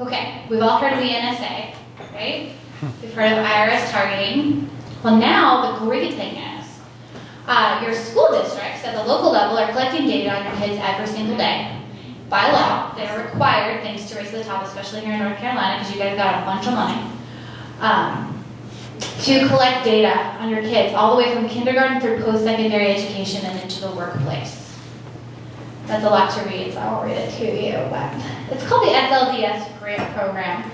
Okay, we've all heard of the NSA, right? We've heard of IRS targeting. Well, now the great thing is your school districts at the local level are collecting data on your kids every single day. By law, they are required, thanks to Race to the Top, especially here in North Carolina, because you guys got a bunch of money, to collect data on your kids all the way from kindergarten through post-secondary education and into the workplace. That's a lot to read, so I won't read it to you, but it's called the SLDS grant program.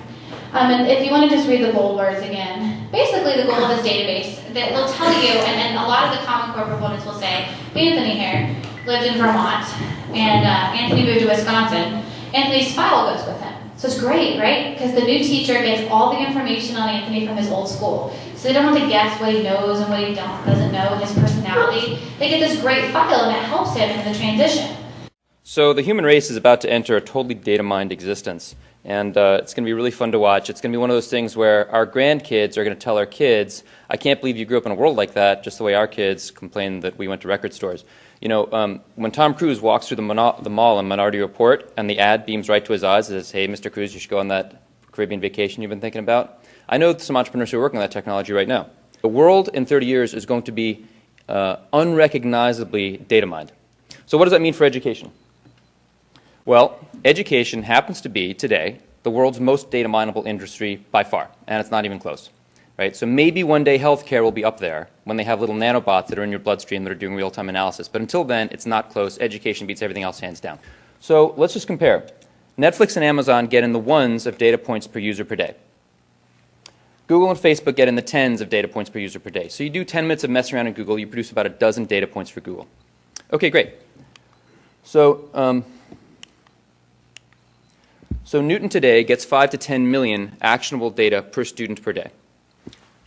And if you want to just read the bold words again, basically the goal of this database, that they'll tell you, and a lot of the Common Core proponents will say, Anthony here lived in Vermont, and Anthony moved to Wisconsin. Anthony's file goes with him. So it's great, right? Because the new teacher gets all the information on Anthony from his old school. So they don't have to guess what he knows and what he doesn't know, and his personality. They get this great file, and it helps him in the transition. So the human race is about to enter a totally data-mined existence, and it's going to be really fun to watch. It's going to be one of those things where our grandkids are going to tell our kids, I can't believe you grew up in a world like that, just the way our kids complain that we went to record stores. You know, when Tom Cruise walks through the mall in Minority Report and the ad beams right to his eyes and says, hey, Mr. Cruise, you should go on that Caribbean vacation you've been thinking about, I know some entrepreneurs who are working on that technology right now. The world in 30 years is going to be unrecognizably data mined. So what does that mean for education? Well, education happens to be, today, the world's most data mineable industry by far, and it's not even close. Right? So maybe one day healthcare will be up there when they have little nanobots that are in your bloodstream that are doing real-time analysis. But until then, it's not close. Education beats everything else hands down. So let's just compare. Netflix and Amazon get in the ones of data points per user per day. Google and Facebook get in the tens of data points per user per day. So you do 10 minutes of messing around in Google, you produce about a dozen data points for Google. Okay, great. So Knewton today gets 5 to 10 million actionable data per student per day.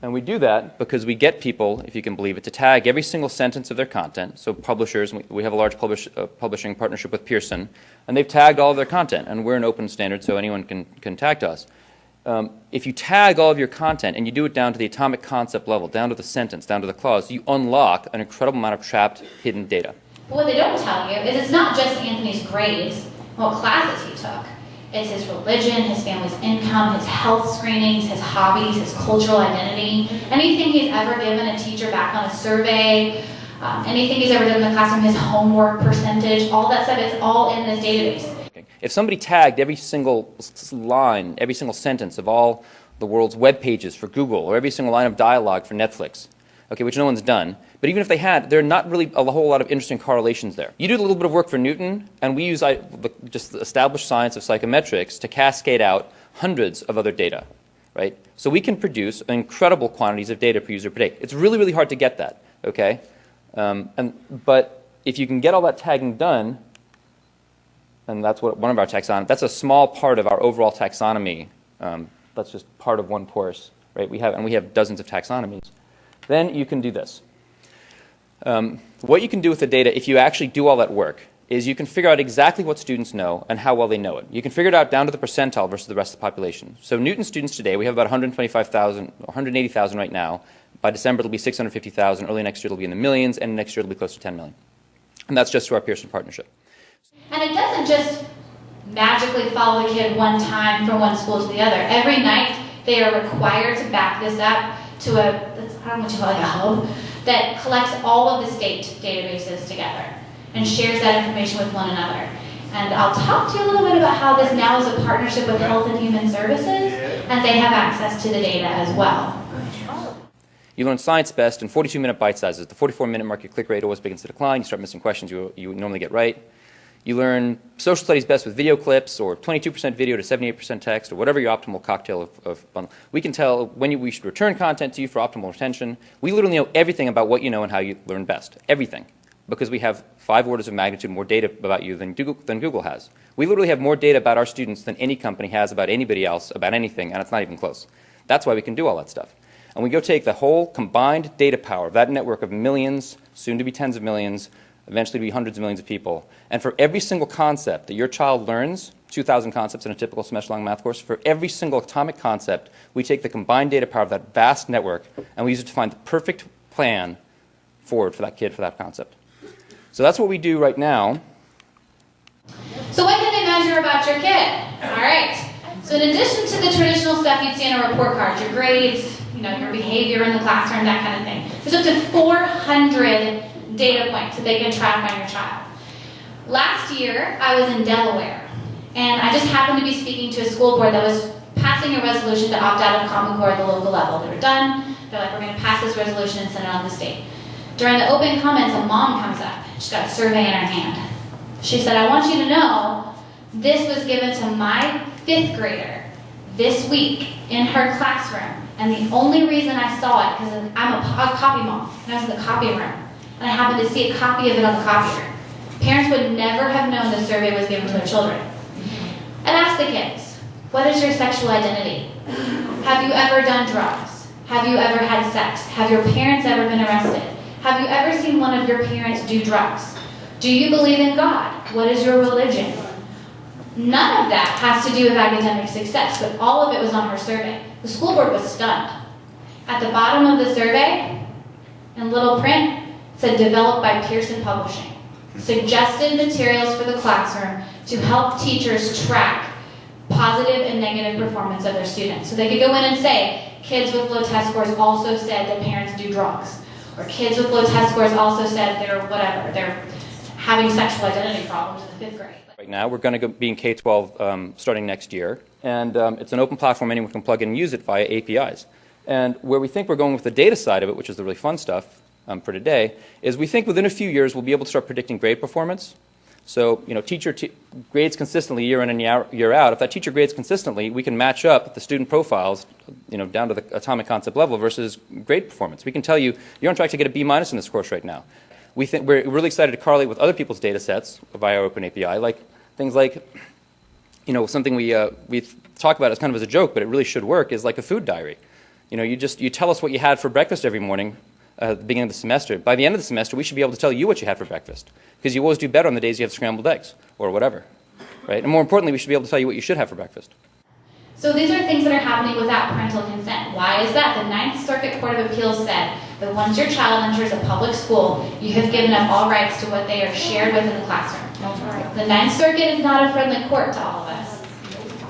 And we do that because we get people, if you can believe it, to tag every single sentence of their content. So publishers, we have a large publishing partnership with Pearson, and they've tagged all of their content. And we're an open standard, so anyone can tag to us. If you tag all of your content and you do it down to the atomic concept level, down to the sentence, down to the clause, you unlock an incredible amount of trapped, hidden data. But what they don't tell you is it's not just Anthony's grades, what classes he took. It's his religion, his family's income, his health screenings, his hobbies, his cultural identity, anything he's ever given a teacher back on a survey, anything he's ever done in the classroom, his homework percentage, all that stuff, it's all in this database. If somebody tagged every single line, every single sentence of all the world's web pages for Google, or every single line of dialogue for Netflix, okay, which no one's done, but even if they had, there are not really a whole lot of interesting correlations there. You do a little bit of work for Knewton, and we use just the established science of psychometrics to cascade out hundreds of other data, right? So we can produce incredible quantities of data per user per day. It's really, really hard to get that, okay? But if you can get all that tagging done, and that's what one of our taxonomy, that's a small part of our overall taxonomy. That's just part of one course, right? We have dozens of taxonomies. Then you can do this. What you can do with the data, if you actually do all that work, is you can figure out exactly what students know and how well they know it. You can figure it out down to the percentile versus the rest of the population. So Knewton students today, we have about 125,000, 180,000 right now. By December, it'll be 650,000. Early next year, it'll be in the millions, and next year, it'll be close to 10 million. And that's just through our Pearson partnership. And it doesn't just magically follow the kid one time from one school to the other. Every night, they are required to back this up to I don't know what you call it, a hub, that collects all of the state databases together and shares that information with one another. And I'll talk to you a little bit about how this now is a partnership with Health and Human Services, and they have access to the data as well. You learn science best in 42-minute bite sizes. The 44-minute mark, your click rate always begins to decline. You start missing questions you normally get right. You learn social studies best with video clips, or 22% video to 78% text, or whatever your optimal cocktail of bundle. We can tell when we should return content to you for optimal retention. We literally know everything about what you know and how you learn best. Everything. Because we have 5 orders of magnitude more data about you than Google has. We literally have more data about our students than any company has about anybody else, about anything, and it's not even close. That's why we can do all that stuff. And we go take the whole combined data power of that network of millions, soon to be tens of millions, eventually to be hundreds of millions of people. And for every single concept that your child learns, 2,000 concepts in a typical semester-long math course, for every single atomic concept, we take the combined data power of that vast network, and we use it to find the perfect plan forward for that kid for that concept. So that's what we do right now. So what can they measure about your kid? All right. So So in addition to the traditional stuff you'd see on a report card, your grades, your behavior in the classroom, that kind of thing, there's up to 400 data points that they can track on your child. Last year, I was in Delaware, and I just happened to be speaking to a school board that was passing a resolution to opt out of Common Core at the local level. They were done. They're like, we're going to pass this resolution and send it on to the state. During the open comments, a mom comes up. She's got a survey in her hand. She said, I want you to know this was given to my 5th grader this week in her classroom. And the only reason I saw it, because I'm a copy mom, and I was in the copy room, and I happened to see a copy of it on the copier. Parents would never have known the survey was given to their children. And ask the kids, what is your sexual identity? Have you ever done drugs? Have you ever had sex? Have your parents ever been arrested? Have you ever seen one of your parents do drugs? Do you believe in God? What is your religion? None of that has to do with academic success, but all of it was on her survey. The school board was stunned. At the bottom of the survey, in little print, said developed by Pearson Publishing. Suggested materials for the classroom to help teachers track positive and negative performance of their students. So they could go in and say, kids with low test scores also said that parents do drugs. Or kids with low test scores also said they're having sexual identity problems in the 5th grade. Right now, we're going to be in K-12 starting next year, and it's an open platform. Anyone can plug in and use it via APIs. And where we think we're going with the data side of it, which is the really fun stuff for today, is we think within a few years we'll be able to start predicting grade performance. So, teacher grades consistently year in and year out. If that teacher grades consistently, we can match up the student profiles, down to the atomic concept level versus grade performance. We can tell you, you're on track to get a B- in this course right now. We're really excited to correlate with other people's data sets via our open API, like things like, something we talk about as kind of as a joke, but it really should work, is like a food diary. You tell us what you had for breakfast every morning at the beginning of the semester. By the end of the semester, we should be able to tell you what you had for breakfast, because you always do better on the days you have scrambled eggs or whatever, right? And more importantly, we should be able to tell you what you should have for breakfast. So these are things that are happening without parental consent. Why is that? The Ninth Circuit Court of Appeals said that once your child enters a public school, you have given up all rights to what they are shared with in the classroom. The Ninth Circuit is not a friendly court to all of us.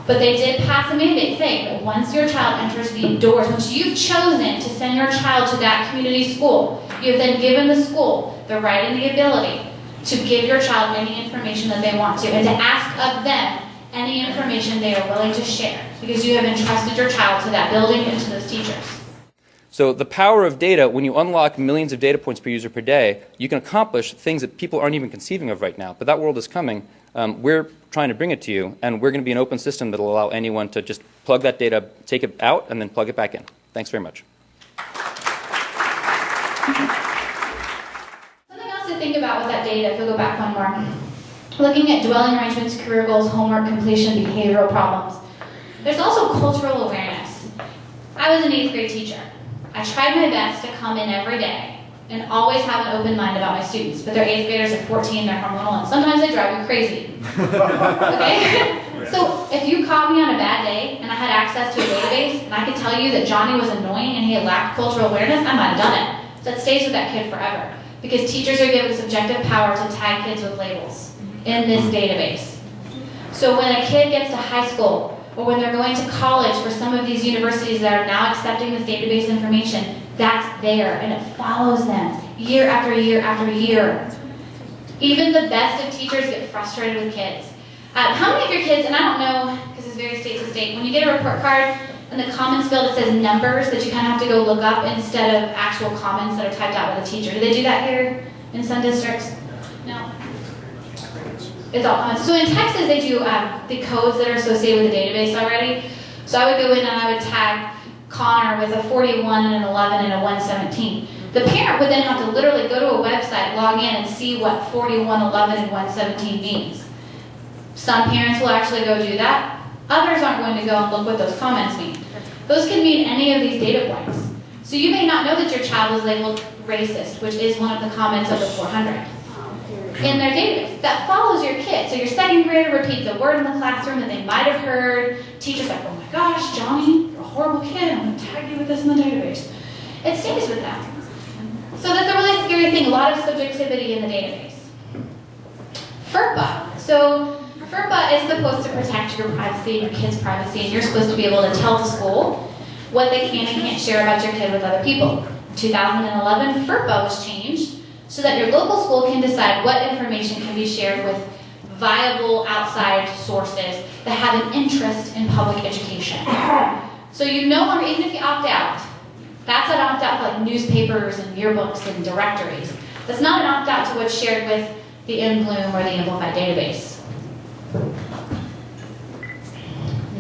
But they did pass a mandate saying that once your child enters the doors, once you've chosen to send your child to that community school, you have then given the school the right and the ability to give your child any information that they want to, and to ask of them any information they are willing to share, because you have entrusted your child to that building and to those teachers. So the power of data, when you unlock millions of data points per user per day, you can accomplish things that people aren't even conceiving of right now. But that world is coming. We're trying to bring it to you, and we're going to be an open system that will allow anyone to just plug that data, take it out, and then plug it back in. Thanks very much. Something else to think about with that data, if you'll go back one more. Looking at dwelling arrangements, career goals, homework completion, behavioral problems. There's also cultural awareness. I was an 8th grade teacher. I tried my best to come in every day and always have an open mind about my students, but they're 8th graders at 14, they're hormonal, and sometimes they drive you crazy. Okay? So if you caught me on a bad day and I had access to a database and I could tell you that Johnny was annoying and he had lacked cultural awareness, I might have done it. So that stays with that kid forever, because teachers are given subjective power to tag kids with labels in this database. So when a kid gets to high school, or when they're going to college for some of these universities that are now accepting this database information, that's there, and it follows them year after year after year. Even the best of teachers get frustrated with kids. How many of your kids, and I don't know, because it's very state to state, when you get a report card, in the comments field it says numbers that you kind of have to go look up instead of actual comments that are typed out by the teacher. Do they do that here in some districts? No? It's all comments. So in Texas, they do the codes that are associated with the database already. So I would go in and I would tag Connor with a 41 and an 11 and a 117. The parent would then have to literally go to a website, log in, and see what 41, 11, and 117 means. Some parents will actually go do that. Others aren't going to go and look what those comments mean. Those can mean any of these data points. So you may not know that your child is labeled racist, which is one of the comments of the 400 in their database. That follows your kid. So your 2nd grader repeats a word in the classroom that they might have heard. Teacher's like, oh my gosh, Johnny, you're a horrible kid. I'm going to tag you with this in the database. It stays with them. So that's a really scary thing. A lot of subjectivity in the database. FERPA. So FERPA is supposed to protect your privacy and your kids' privacy, and you're supposed to be able to tell the school what they can and can't share about your kid with other people. In 2011, FERPA was changed so that your local school can decide what information can be shared with viable outside sources that have an interest in public education. So you no longer, even if you opt out, that's an opt-out for like newspapers and yearbooks and directories. That's not an opt-out to what's shared with the InBloom or the Amplified database. And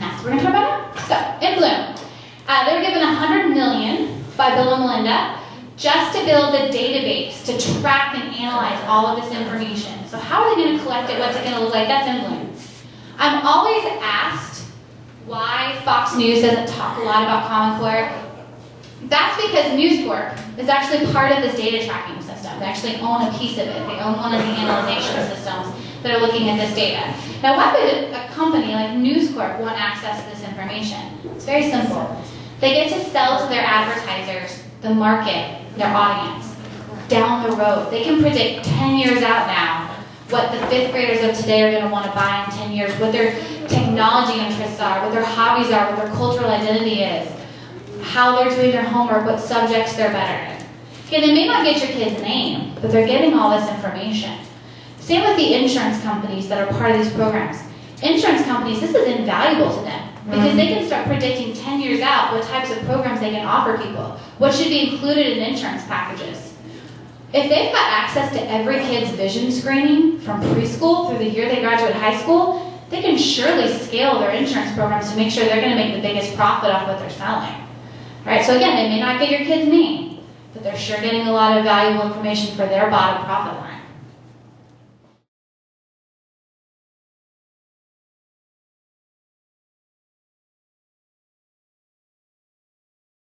that's what we're going to talk about now. So, InBloom. They were given $100 million by Bill and Melinda just to build a database to track and analyze all of this information. So how are they going to collect it? What's it going to look like? That's InBloom. I'm always asked why Fox News doesn't talk a lot about Common Core. That's because News Corp is actually part of this data tracking system. They actually own a piece of it. They own one of the analyzation systems that are looking at this data. Now, why would a company like News Corp want access to this information? It's very simple. They get to sell to their advertisers, the market, their audience, down the road. They can predict 10 years out now what the fifth graders of today are going to want to buy in 10 years, what their technology interests are, what their hobbies are, what their cultural identity is, how they're doing their homework, what subjects they're better in. Okay, they may not get your kid's name, but they're getting all this information. Same with the insurance companies that are part of these programs. Insurance companies, this is invaluable to them because they can start predicting 10 years out what types of programs they can offer people, what should be included in insurance packages. If they've got access to every kid's vision screening from preschool through the year they graduate high school, they can surely scale their insurance programs to make sure they're going to make the biggest profit off what they're selling. Right? So again, they may not get your kid's name, but they're sure getting a lot of valuable information for their bottom profit